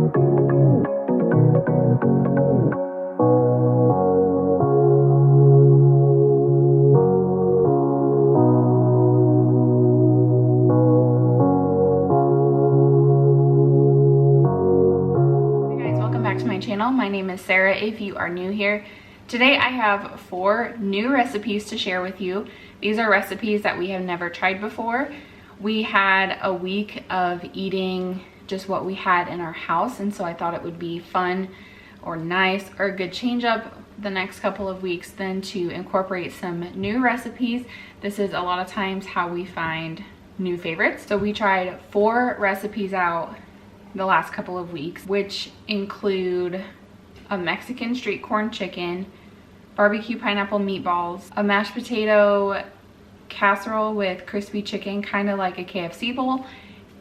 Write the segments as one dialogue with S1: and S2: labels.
S1: My name is Sarah if you are new here. Today I have 4 new recipes to share with you. These are recipes that we have never tried before. We had a week of eating just what we had in our house, and so I thought it would be fun or nice or a good change up the next couple of weeks then to incorporate some new recipes. This is a lot of times how we find new favorites. So we tried 4 recipes out the last couple of weeks, which include a Mexican street corn chicken, barbecue pineapple meatballs, a mashed potato casserole with crispy chicken, kind of like a KFC bowl,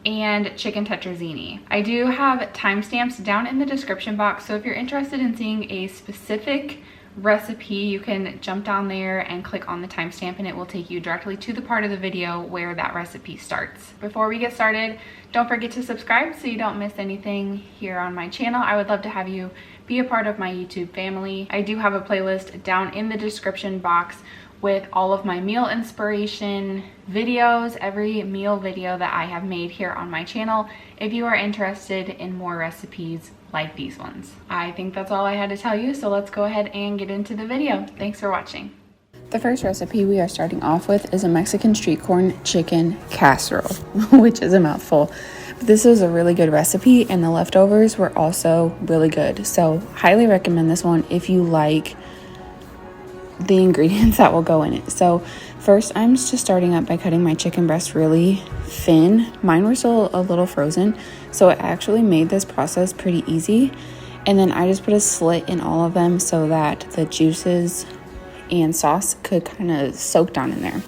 S1: and chicken tetrazzini. I do have timestamps down in the description box, so if you're interested in seeing a specific recipe, you can jump down there and click on the timestamp and it will take you directly to the part of the video where that recipe starts. Before we get started, don't forget to subscribe so you don't miss anything here on my channel. I would love to have you be a part of my YouTube family. I do have a playlist down in the description box with all of my meal inspiration videos, every meal video that I have made here on my channel, if you are interested in more recipes like these ones. I think that's all I had to tell you, so let's go ahead and get into the video. Thanks for watching. The first recipe we are starting off with is a Mexican street corn chicken casserole, which is a mouthful. But this is a really good recipe and the leftovers were also really good. So highly recommend this one if you like the ingredients that will go in it. So first, I'm just starting up by cutting my chicken breast really thin. Mine were still a little frozen, so it actually made this process pretty easy. And then I just put a slit in all of them so that the juices and sauce could kind of soak down in there.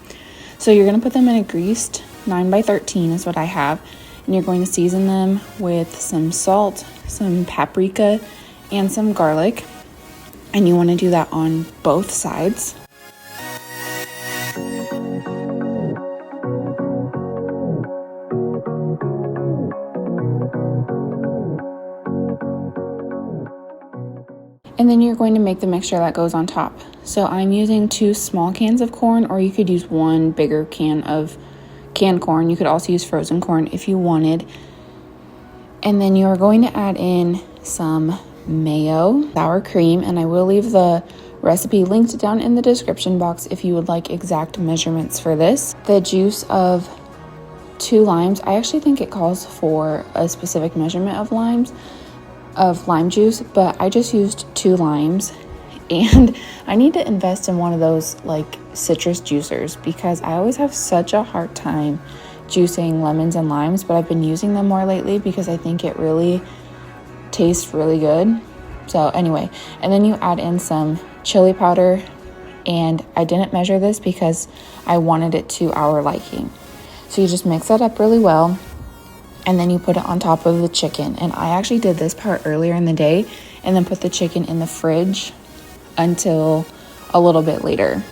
S1: So you're going to put them in a greased 9x13 is what I have, and you're going to season them with some salt, some paprika, and some garlic. And you want to do that on both sides. And then you're going to make the mixture that goes on top. So I'm using 2 small cans of corn, or you could use 1 bigger can of canned corn. You could also use frozen corn if you wanted. And then you're going to add in some mayo, sour cream, and I will leave the recipe linked down in the description box if you would like exact measurements for this. The juice of 2 limes. I actually think it calls for a specific measurement of lime juice, but I just used 2 limes, and I need to invest in one of those like citrus juicers because I always have such a hard time juicing lemons and limes, but I've been using them more lately because I think it really tastes really good. So anyway, and then you add in some chili powder, and I didn't measure this because I wanted it to our liking. So you just mix that up really well, and then you put it on top of the chicken. And I actually did this part earlier in the day and then put the chicken in the fridge until a little bit later.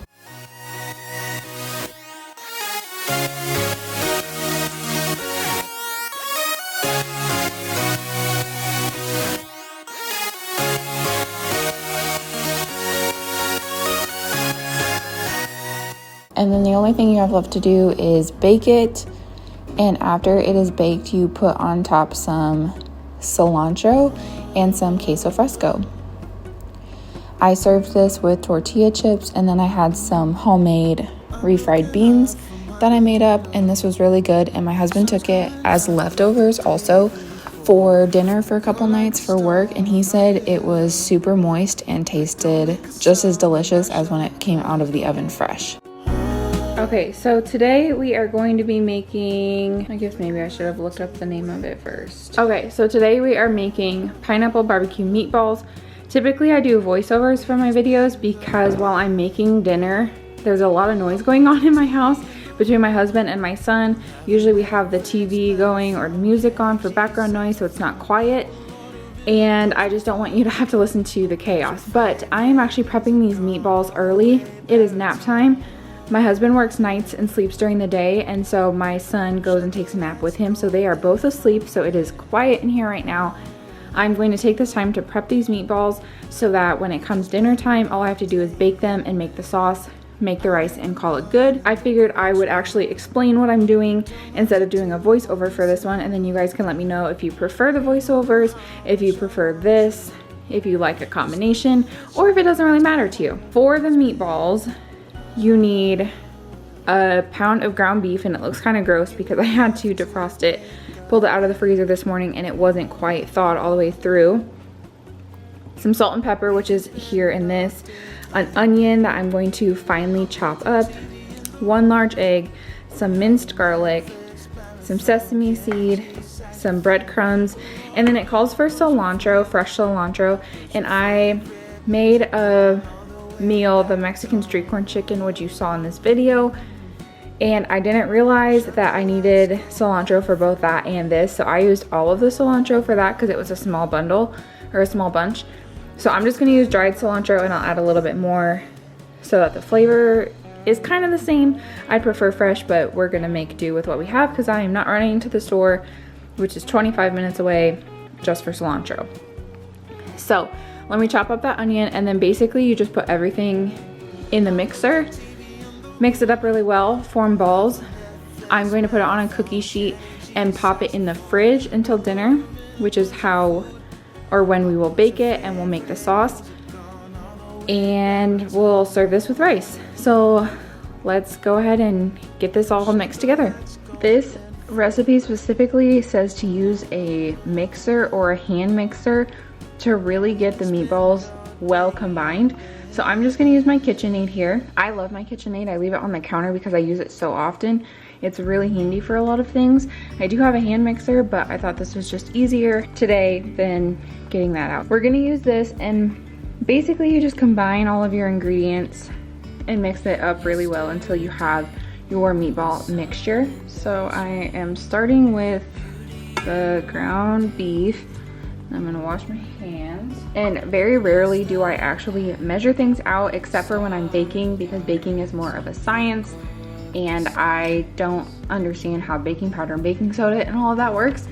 S1: And then the only thing you have left to do is bake it. And after it is baked, you put on top some cilantro and some queso fresco. I served this with tortilla chips, and then I had some homemade refried beans that I made up, and this was really good. And my husband took it as leftovers also for dinner for a couple nights for work, and he said it was super moist and tasted just as delicious as when it came out of the oven fresh. Okay, so today we are going to be making, I guess maybe I should have looked up the name of it first. Okay, so today we are making pineapple barbecue meatballs. Typically I do voiceovers for my videos because while I'm making dinner, there's a lot of noise going on in my house between my husband and my son. Usually we have the TV going or the music on for background noise so it's not quiet. And I just don't want you to have to listen to the chaos. But I am actually prepping these meatballs early. It is nap time. My husband works nights and sleeps during the day, and so my son goes and takes a nap with him, so they are both asleep, so it is quiet in here right now. I'm going to take this time to prep these meatballs so that when it comes dinner time, all I have to do is bake them and make the sauce, make the rice, and call it good. I figured I would actually explain what I'm doing instead of doing a voiceover for this one, and then you guys can let me know if you prefer the voiceovers, if you prefer this, if you like a combination, or if it doesn't really matter to you. For the meatballs, you need a pound of ground beef, and it looks kind of gross because I had to defrost it. Pulled it out of the freezer this morning and it wasn't quite thawed all the way through. Some salt and pepper, which is here in this. An onion that I'm going to finely chop up. 1 large egg, some minced garlic, some sesame seed, some breadcrumbs, and then it calls for cilantro, fresh cilantro, and I made a meal, the Mexican street corn chicken, which you saw in this video, and I didn't realize that I needed cilantro for both that and this, so I used all of the cilantro for that because it was a small bundle, or a small bunch. So I'm just gonna use dried cilantro, and I'll add a little bit more so that the flavor is kind of the same. I prefer fresh, but we're gonna make do with what we have because I am not running to the store, which is 25 minutes away, just for cilantro. So let me chop up that onion, and then basically you just put everything in the mixer, mix it up really well, form balls. I'm going to put it on a cookie sheet and pop it in the fridge until dinner, which is how or when we will bake it, and we'll make the sauce. And we'll serve this with rice. So let's go ahead and get this all mixed together. This recipe specifically says to use a mixer or a hand mixer to really get the meatballs well combined. So I'm just gonna use my KitchenAid here. I love my KitchenAid. I leave it on the counter because I use it so often. It's really handy for a lot of things. I do have a hand mixer, but I thought this was just easier today than getting that out. We're gonna use this, and basically you just combine all of your ingredients and mix it up really well until you have your meatball mixture. So I am starting with the ground beef. I'm gonna wash my hands. And very rarely do I actually measure things out, except for when I'm baking, because baking is more of a science and I don't understand how baking powder and baking soda and all of that works.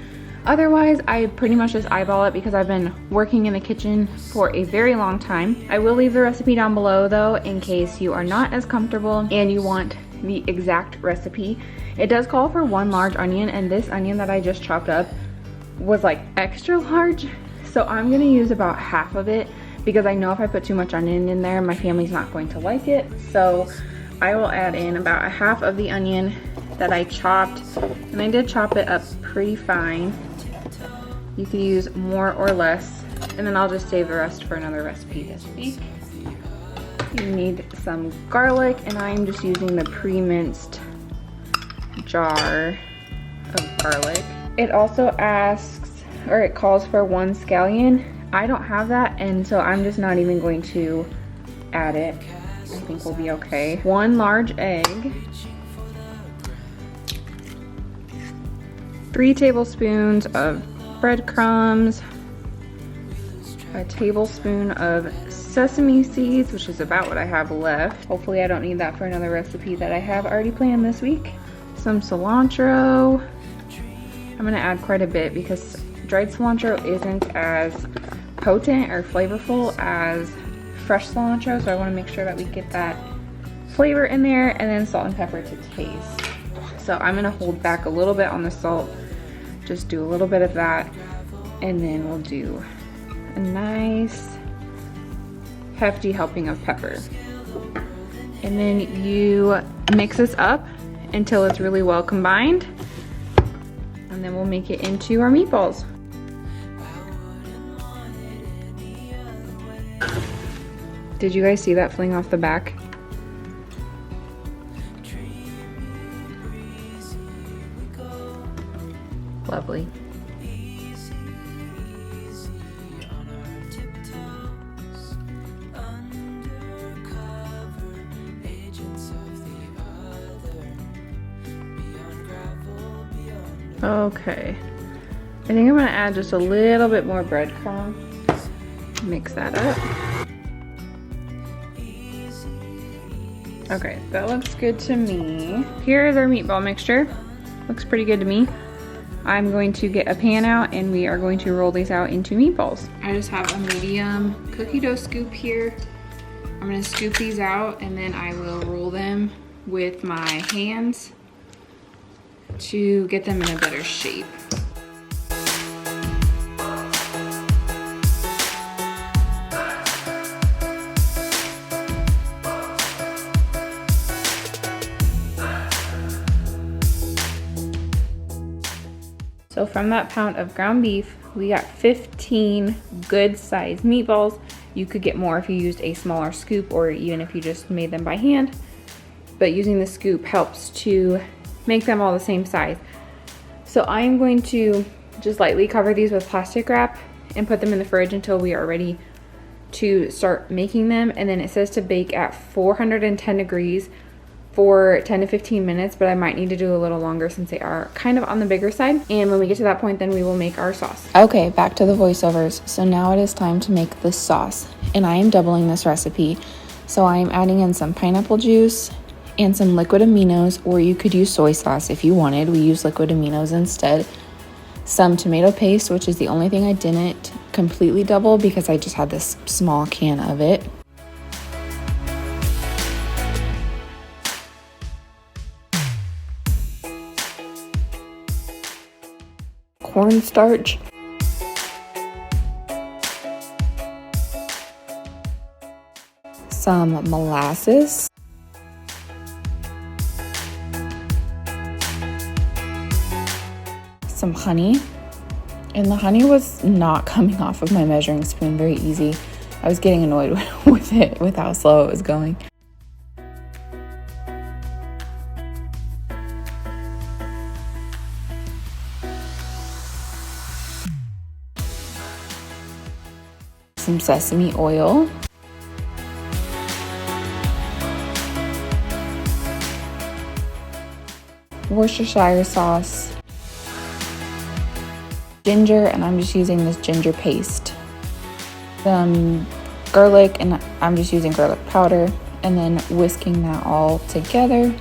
S1: Otherwise, I pretty much just eyeball it because I've been working in the kitchen for a very long time. I will leave the recipe down below though, in case you are not as comfortable and you want the exact recipe. It does call for 1 large onion, and this onion that I just chopped up was like extra large, so I'm gonna use about half of it because I know if I put too much onion in there, my family's not going to like it. So I will add in about a half of the onion that I chopped, and I did chop it up pretty fine. You can use more or less, and then I'll just save the rest for another recipe this week. You need some garlic, and I'm just using the pre-minced jar of garlic. It also asks, or it calls for 1 scallion. I don't have that, and so I'm just not even going to add it. I think we'll be okay. 1 large egg. 3 tablespoons of breadcrumbs. A tablespoon of sesame seeds, which is about what I have left. Hopefully I don't need that for another recipe that I have already planned this week. Some cilantro. I'm gonna add quite a bit because dried cilantro isn't as potent or flavorful as fresh cilantro, so I wanna make sure that we get that flavor in there, and then salt and pepper to taste. So I'm gonna hold back a little bit on the salt, just do a little bit of that, and then we'll do a nice hefty helping of pepper. And then you mix this up until it's really well combined, and then we'll make it into our meatballs. Did you guys see that fling off the back? Lovely. Okay, I think I'm gonna add just a little bit more breadcrumb. Mix that up. Okay, that looks good to me. Here is our meatball mixture. Looks pretty good to me. I'm going to get a pan out and we are going to roll these out into meatballs. I just have a medium cookie dough scoop here. I'm gonna scoop these out and then I will roll them with my hands to get them in a better shape. So from that pound of ground beef, we got 15 good sized meatballs. You could get more if you used a smaller scoop or even if you just made them by hand. But using the scoop helps to make them all the same size. So I am going to just lightly cover these with plastic wrap and put them in the fridge until we are ready to start making them. And then it says to bake at 410 degrees for 10 to 15 minutes, but I might need to do a little longer since they are kind of on the bigger side. And when we get to that point, then we will make our sauce. Okay, back to the voiceovers. So now it is time to make the sauce. And I am doubling this recipe. So I am adding in some pineapple juice and some liquid aminos, or you could use soy sauce if you wanted. We use liquid aminos instead. Some tomato paste, which is the only thing I didn't completely double because I just had this small can of it. Cornstarch, some molasses, some honey, and the honey was not coming off of my measuring spoon very easy. I was getting annoyed with it, with how slow it was going. Some sesame oil, Worcestershire sauce, ginger, and I'm just using this ginger paste, some garlic, and I'm just using garlic powder, and then whisking that all together.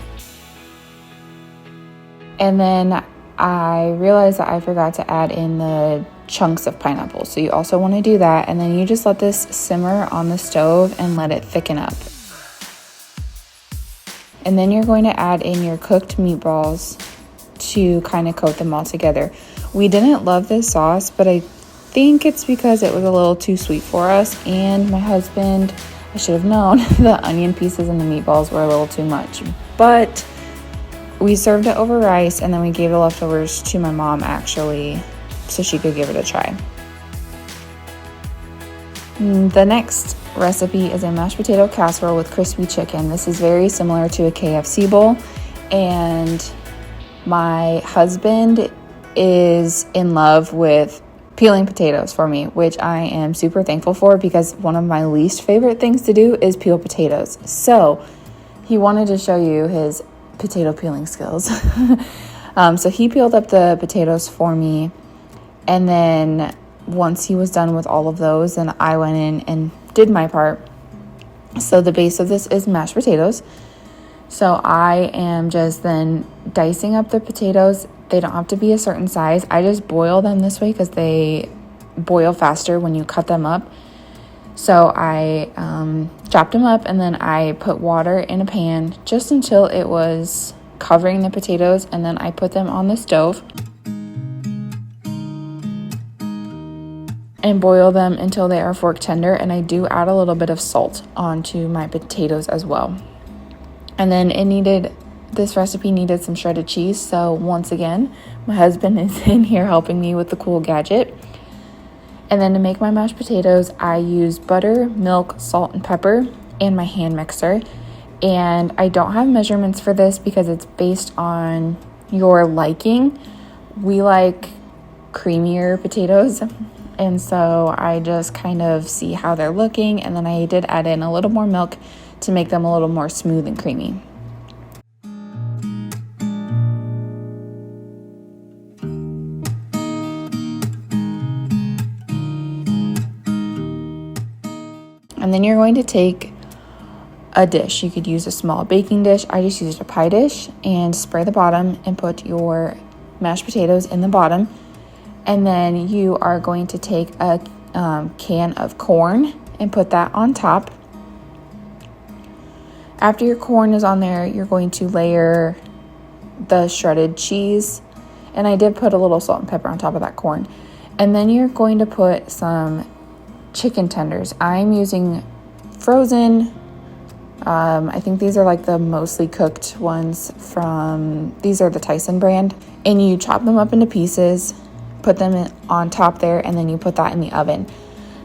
S1: And then I realized that I forgot to add in the chunks of pineapple. So you also want to do that, and then you just let this simmer on the stove and let it thicken up. And then you're going to add in your cooked meatballs to kind of coat them all together. We didn't love this sauce, but I think it's because it was a little too sweet for us, and my husband, I should have known, the onion pieces and the meatballs were a little too much. But we served it over rice, and then we gave the leftovers to my mom actually, so she could give it a try. The next recipe is a mashed potato casserole with crispy chicken. This is very similar to a KFC bowl, and my husband is in love with peeling potatoes for me, which I am super thankful for because one of my least favorite things to do is peel potatoes. So he wanted to show you his potato peeling skills. So he peeled up the potatoes for me, and then once he was done with all of those, then I went in and did my part. So the base of this is mashed potatoes. So I am just then dicing up the potatoes. They don't have to be a certain size. I just boil them this way because they boil faster when you cut them up. So I chopped them up, and then I put water in a pan just until it was covering the potatoes, and then I put them on the stove and boil them until they are fork tender. And I do add a little bit of salt onto my potatoes as well. And then this recipe needed some shredded cheese. So once again, my husband is in here helping me with the cool gadget. And then to make my mashed potatoes, I use butter, milk, salt, and pepper, and my hand mixer. And I don't have measurements for this because it's based on your liking. We like creamier potatoes, and so I just kind of see how they're looking, and then I did add in a little more milk to make them a little more smooth and creamy. And then you're going to take a dish. You could use a small baking dish. I just used a pie dish, and spray the bottom and put your mashed potatoes in the bottom. And then you are going to take a can of corn and put that on top. After your corn is on there, you're going to layer the shredded cheese. And I did put a little salt and pepper on top of that corn. And then you're going to put some chicken tenders. I'm using frozen. I think these are like the mostly cooked ones these are the Tyson brand. And you chop them up into pieces, put them on top there, and then you put that in the oven.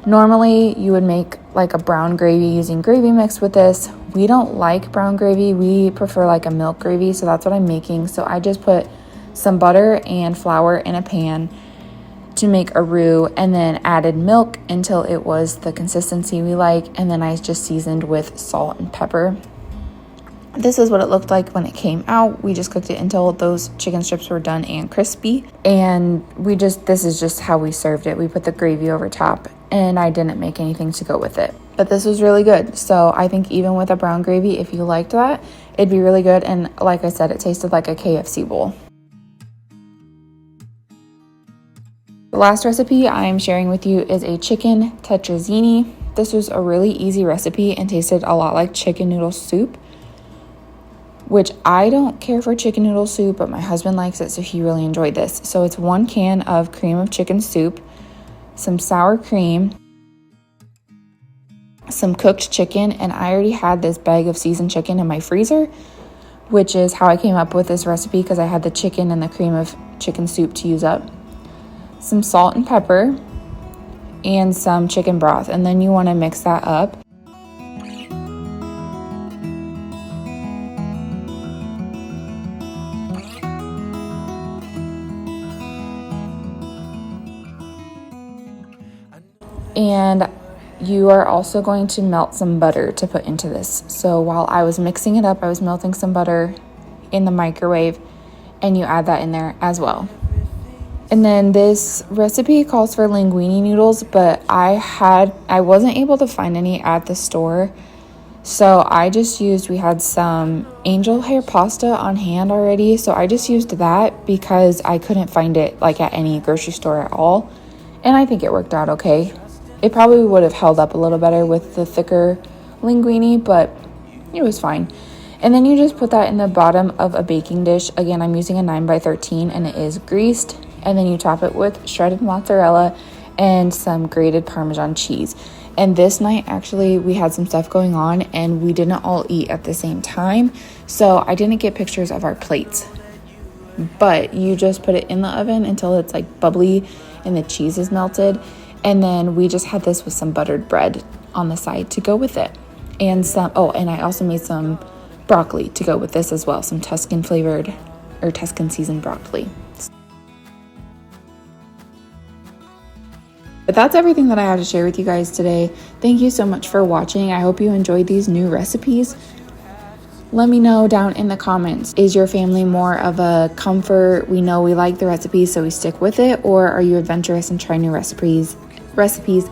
S1: Normally, you would make like a brown gravy using gravy mix with this. We don't like brown gravy. We prefer like a milk gravy, so that's what I'm making. So I just put some butter and flour in a pan to make a roux, and then added milk until it was the consistency we like, and then I just seasoned with salt and pepper. This is what it looked like when it came out. We just cooked it until those chicken strips were done and crispy, and this is just how we served it. We put the gravy over top, and I didn't make anything to go with it. But this was really good. So I think even with a brown gravy, if you liked that, it'd be really good. And like I said, it tasted like a KFC bowl. The last recipe I'm sharing with you is a chicken tetrazzini. This was a really easy recipe and tasted a lot like chicken noodle soup, which I don't care for chicken noodle soup, but my husband likes it, so he really enjoyed this. So it's 1 can of cream of chicken soup, some sour cream, some cooked chicken, and I already had this bag of seasoned chicken in my freezer, which is how I came up with this recipe because I had the chicken and the cream of chicken soup to use up. Some salt and pepper, and some chicken broth, and then you want to mix that up. And you are also going to melt some butter to put into this. So while I was mixing it up, I was melting some butter in the microwave, and you add that in there as well. And then this recipe calls for linguine noodles, but I wasn't able to find any at the store. So we had some angel hair pasta on hand already. So I just used that because I couldn't find it like at any grocery store at all. And I think it worked out okay. It probably would have held up a little better with the thicker linguine, but it was fine. And then you just put that in the bottom of a baking dish. Again, I'm using a 9x13 and it is greased. And then you top it with shredded mozzarella and some grated Parmesan cheese. And this night, actually, we had some stuff going on and we didn't all eat at the same time. So I didn't get pictures of our plates. But you just put it in the oven until it's like bubbly and the cheese is melted. And then we just had this with some buttered bread on the side to go with it. And and I also made some broccoli to go with this as well. Some Tuscan seasoned broccoli. But that's everything that I have to share with you guys today. Thank you so much for watching. I hope you enjoyed these new recipes. Let me know down in the comments, is your family more of a comfort, we know we like the recipe so we stick with it, or are you adventurous and try new recipes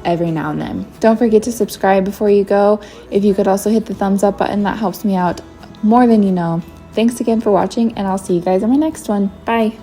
S1: every now and then? Don't forget to subscribe before you go. If you could also hit the thumbs up button, that helps me out more than you know. Thanks again for watching, and I'll see you guys on my next one. Bye.